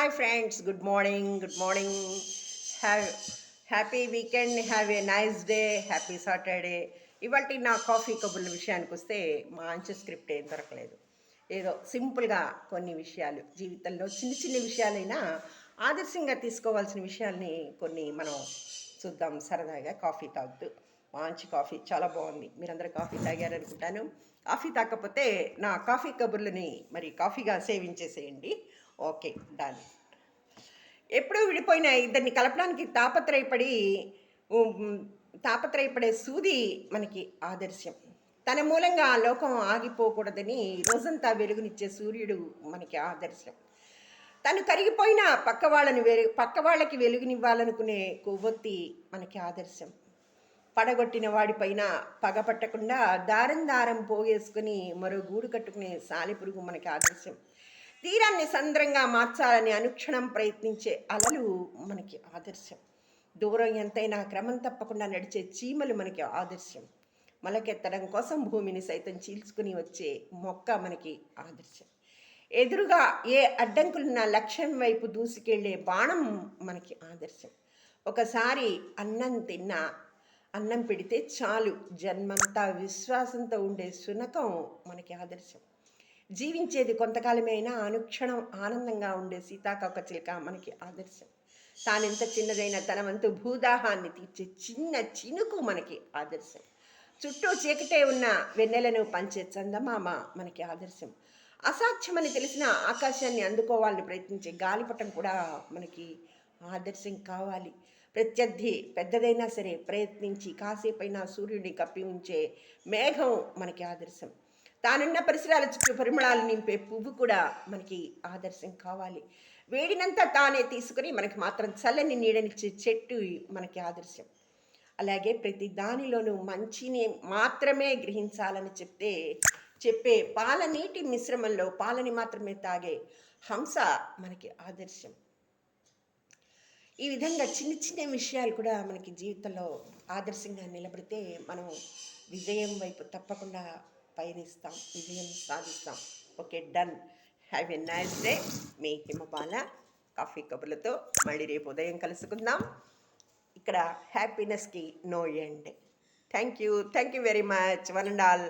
Hi friends, good morning. Good morning. Have happy weekend. Have a nice day. Happy Saturday. ఇవాళ నా coffee కబుర్ల విషయానికి వస్తే మంచి script ఏం దొరకలేదు. ఏదో సింపుల్గా కొన్ని విషయాలు జీవితంలో చిన్న చిన్న విషయాలైనా ఆదర్శంగా తీసుకోవాల్సిన విషయాల్ని కొన్ని మనం చూద్దాం సరదాగా కాఫీ తాగుతూ. మంచి కాఫీ చాలా బాగుంది. మీరందరూ కాఫీ తాగారనుకుంటాను. కాఫీ తాగకపోతే నా కాఫీ కబుర్లని మరి కాఫీగా సేవించేసేయండి. Okay, done. ఎప్పుడూ విడిపోయిన ఇద్దరిని కలపడానికి ఉమ్, తాపత్రయపడే సూది మనకి ఆదర్శం. తన మూలంగా ఆ లోకం ఆగిపోకూడదని రోజంతా వెలుగునిచ్చే సూర్యుడు మనకి ఆదర్శం. తను కరిగిపోయిన పక్క వాళ్ళకి వెలుగునివ్వాలనుకునే కొవ్వొత్తి మనకి ఆదర్శం. పడగొట్టిన వాడిపైన పగపట్టకుండా దారం దారం పోగేసుకుని మరో గూడు కట్టుకునే సాలెపురుగు మనకి ఆదర్శం. తీరాన్ని సంద్రంగా మార్చాలని అనుక్షణం ప్రయత్నించే అలలు మనకి ఆదర్శం. దూరం ఎంతైనా క్రమం తప్పకుండా నడిచే చీమలు మనకి ఆదర్శం. మొలకెత్తడం కోసం భూమిని సైతం చీల్చుకుని వచ్చే మొక్క మనకి ఆదర్శం. ఎదురుగా ఏ అడ్డంకులున్న లక్ష్యం వైపు దూసుకెళ్లే బాణం మనకి ఆదర్శం. ఒకసారి అన్నం పెడితే చాలు జన్మంతా విశ్వాసంతో ఉండే శునకం మనకి ఆదర్శం. జీవించేది కొంతకాలమే అయినా అనుక్షణం ఆనందంగా ఉండే సీతాకోకచిలుక మనకి ఆదర్శం. తానెంత చిన్నదైనా తన వంతు భూదాహాన్ని తీర్చే చిన్న చినుకు మనకి ఆదర్శం. చుట్టూ చీకటే ఉన్న వెన్నెలను పంచే చందమామ మనకి ఆదర్శం. అసాధ్యమని తెలిసిన ఆకాశాన్ని అందుకోవాలని ప్రయత్నించే గాలిపటం కూడా మనకి ఆదర్శం కావాలి. ప్రత్యర్థి పెద్దదైనా సరే ప్రయత్నించి కాసేపైనా సూర్యుడిని కప్పి ఉంచే మేఘం మనకి ఆదర్శం. తానున్న పరిసరాల చుట్టూ పరిమళాలు నింపే పువ్వు కూడా మనకి ఆదర్శం కావాలి. వేడినంతా తానే తీసుకుని మనకి మాత్రం చల్లని నీడనిచ్చే చెట్టు మనకి ఆదర్శం. అలాగే ప్రతి దానిలోనూ మంచిని మాత్రమే గ్రహించాలని చెప్పే పాలనీటి మిశ్రమంలో పాలని మాత్రమే తాగే హంస మనకి ఆదర్శం. ఈ విధంగా చిన్న చిన్న విషయాలు కూడా మనకి జీవితంలో ఆదర్శంగా నిలబడితే మనం విజయం వైపు తప్పకుండా పయనిస్తాం, విజయం సాధిస్తాం. Okay, done. Have a nice day. మీ హిమపాల కాఫీ కబుర్లతో మళ్ళీ రేపు ఉదయం కలుసుకుందాం. ఇక్కడ హ్యాపీనెస్కి no end. Thank you very much, one and all.